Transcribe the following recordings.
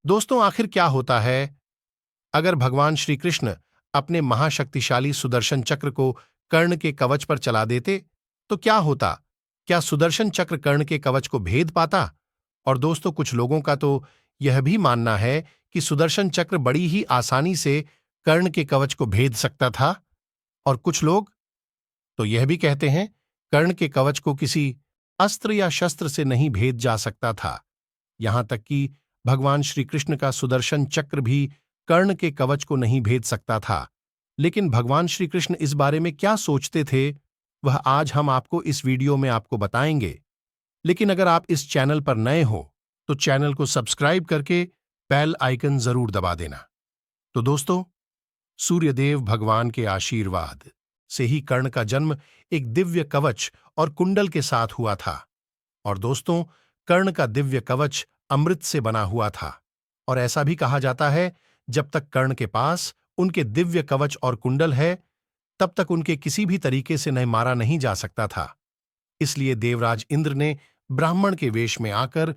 दोस्तों, आखिर क्या होता है अगर भगवान श्री कृष्ण अपने महाशक्तिशाली सुदर्शन चक्र को कर्ण के कवच पर चला देते? तो क्या होता? क्या सुदर्शन चक्र कर्ण के कवच को भेद पाता? और दोस्तों, कुछ लोगों का तो यह भी मानना है कि सुदर्शन चक्र बड़ी ही आसानी से कर्ण के कवच को भेद सकता था। और कुछ लोग तो यह भी कहते हैं कर्ण के कवच को किसी अस्त्र या शस्त्र से नहीं भेद जा सकता था। यहां तक कि भगवान श्री कृष्ण का सुदर्शन चक्र भी कर्ण के कवच को नहीं भेद सकता था। लेकिन भगवान श्री कृष्ण इस बारे में क्या सोचते थे, वह आज हम आपको इस वीडियो में आपको बताएंगे। लेकिन अगर आप इस चैनल पर नए हो तो चैनल को सब्सक्राइब करके बेल आइकन जरूर दबा देना। तो दोस्तों, सूर्यदेव भगवान के आशीर्वाद से ही कर्ण का जन्म एक दिव्य कवच और कुंडल के साथ हुआ था। और दोस्तों, कर्ण का दिव्य कवच अमृत से बना हुआ था। और ऐसा भी कहा जाता है जब तक कर्ण के पास उनके दिव्य कवच और कुंडल है, तब तक उनके किसी भी तरीके से नहीं मारा नहीं जा सकता था। इसलिए देवराज इंद्र ने ब्राह्मण के वेश में आकर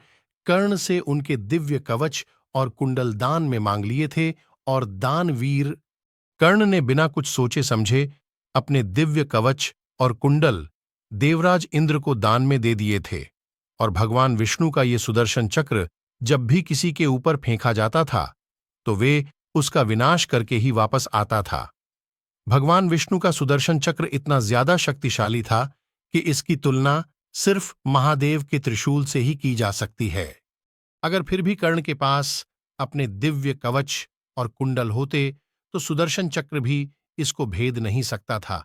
कर्ण से उनके दिव्य कवच और कुंडल दान में मांग लिए थे। और दानवीर कर्ण ने बिना कुछ सोचे समझे अपने दिव्य कवच और कुंडल देवराज इंद्र को दान में दे दिए थे। और भगवान विष्णु का ये सुदर्शन चक्र जब भी किसी के ऊपर फेंका जाता था तो वे उसका विनाश करके ही वापस आता था। भगवान विष्णु का सुदर्शन चक्र इतना ज्यादा शक्तिशाली था कि इसकी तुलना सिर्फ महादेव के त्रिशूल से ही की जा सकती है। अगर फिर भी कर्ण के पास अपने दिव्य कवच और कुंडल होते तो सुदर्शन चक्र भी इसको भेद नहीं सकता था।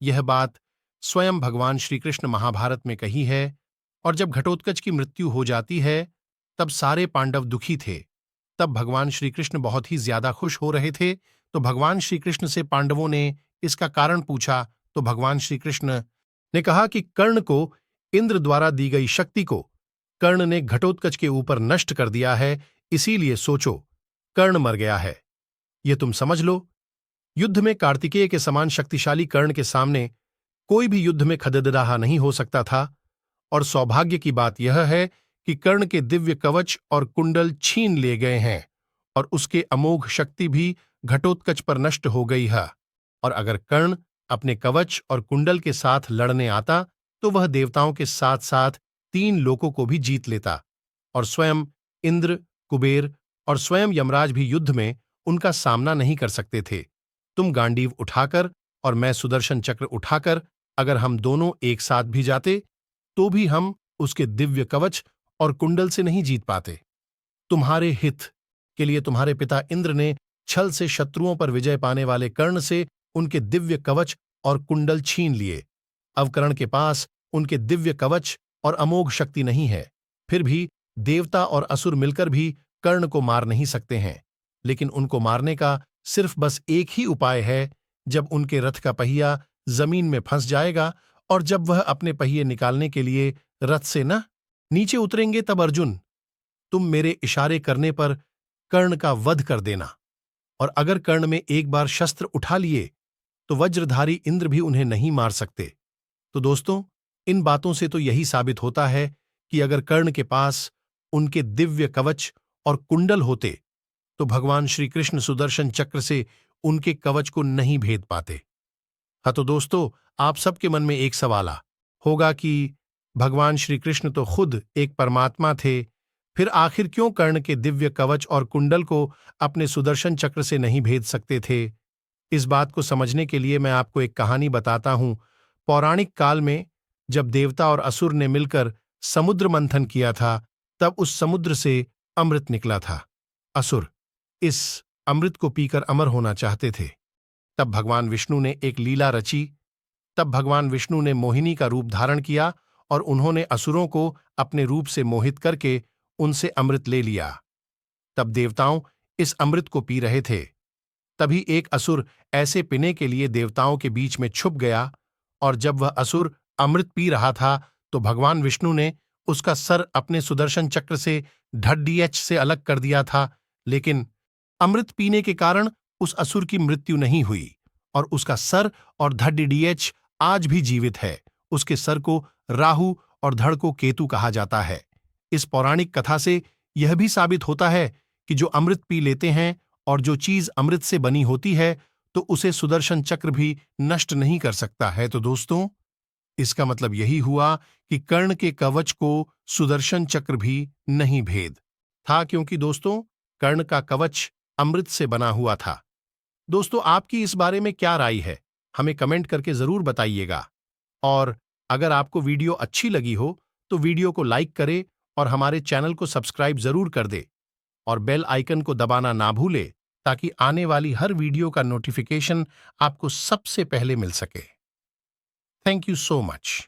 यह बात स्वयं भगवान श्री कृष्ण महाभारत में कही है। और जब घटोत्कच की मृत्यु हो जाती है तब सारे पांडव दुखी थे। तब भगवान श्री कृष्ण बहुत ही ज्यादा खुश हो रहे थे। तो भगवान श्री कृष्ण से पांडवों ने इसका कारण पूछा तो भगवान श्री कृष्ण ने कहा कि कर्ण को इंद्र द्वारा दी गई शक्ति को कर्ण ने घटोत्कच के ऊपर नष्ट कर दिया है, इसीलिए सोचो कर्ण मर गया है। ये तुम समझ लो। युद्ध में कार्तिकेय के समान शक्तिशाली कर्ण के सामने कोई भी युद्ध में खदेड़ाहा नहीं हो सकता था। और सौभाग्य की बात यह है कि कर्ण के दिव्य कवच और कुंडल छीन लिए गए हैं और उसके अमोघ शक्ति भी घटोत्कच पर नष्ट हो गई है। और अगर कर्ण अपने कवच और कुंडल के साथ लड़ने आता तो वह देवताओं के साथ साथ 3 लोकों को भी जीत लेता। और स्वयं इंद्र, कुबेर और स्वयं यमराज भी युद्ध में उनका सामना नहीं कर सकते थे। तुम गांडीव उठाकर और मैं सुदर्शन चक्र उठाकर अगर हम दोनों एक साथ भी जाते तो भी हम उसके दिव्य कवच और कुंडल से नहीं जीत पाते। तुम्हारे हित के लिए तुम्हारे पिता इंद्र ने छल से शत्रुओं पर विजय पाने वाले कर्ण से उनके दिव्य कवच और कुंडल छीन लिए। अब कर्ण के पास उनके दिव्य कवच और अमोघ शक्ति नहीं है। फिर भी देवता और असुर मिलकर भी कर्ण को मार नहीं सकते हैं। लेकिन उनको मारने का सिर्फ बस एक ही उपाय है, जब उनके रथ का पहिया जमीन में फंस जाएगा और जब वह अपने पहिए निकालने के लिए रथ से न नीचे उतरेंगे, तब अर्जुन तुम मेरे इशारे करने पर कर्ण का वध कर देना। और अगर कर्ण में एक बार शस्त्र उठा लिए तो वज्रधारी इंद्र भी उन्हें नहीं मार सकते। तो दोस्तों, इन बातों से तो यही साबित होता है कि अगर कर्ण के पास उनके दिव्य कवच और कुंडल होते तो भगवान श्री कृष्ण सुदर्शन चक्र से उनके कवच को नहीं भेद पाते। हाँ, तो दोस्तों, आप सबके मन में एक सवाल होगा कि भगवान श्री कृष्ण तो खुद एक परमात्मा थे, फिर आखिर क्यों कर्ण के दिव्य कवच और कुंडल को अपने सुदर्शन चक्र से नहीं भेद सकते थे? इस बात को समझने के लिए मैं आपको एक कहानी बताता हूं। पौराणिक काल में जब देवता और असुर ने मिलकर समुद्र मंथन किया था, तब उस समुद्र से अमृत निकला था। असुर इस अमृत को पीकर अमर होना चाहते थे। तब भगवान विष्णु ने एक लीला रची। तब भगवान विष्णु ने मोहिनी का रूप धारण किया और उन्होंने असुरों को अपने रूप से मोहित करके उनसे अमृत ले लिया। तब देवताओं इस अमृत को पी रहे थे। तभी एक असुर ऐसे पीने के लिए देवताओं के बीच में छुप गया। और जब वह असुर अमृत पी रहा था तो भगवान विष्णु ने उसका सर अपने सुदर्शन चक्र से ढड्डीएच से अलग कर दिया था। लेकिन अमृत पीने के कारण उस असुर की मृत्यु नहीं हुई और उसका सर और धड्डीएच आज भी जीवित है। उसके सर को राहु और धड़ को केतु कहा जाता है। इस पौराणिक कथा से यह भी साबित होता है कि जो अमृत पी लेते हैं और जो चीज अमृत से बनी होती है तो उसे सुदर्शन चक्र भी नष्ट नहीं कर सकता है। तो दोस्तों, इसका मतलब यही हुआ कि कर्ण के कवच को सुदर्शन चक्र भी नहीं भेद था, क्योंकि दोस्तों कर्ण का कवच अमृत से बना हुआ था। दोस्तों, आपकी इस बारे में क्या राय है, हमें कमेंट करके जरूर बताइएगा। और अगर आपको वीडियो अच्छी लगी हो तो वीडियो को लाइक करें और हमारे चैनल को सब्सक्राइब जरूर कर दे और बेल आइकन को दबाना ना भूले, ताकि आने वाली हर वीडियो का नोटिफिकेशन आपको सबसे पहले मिल सके। Thank you so much.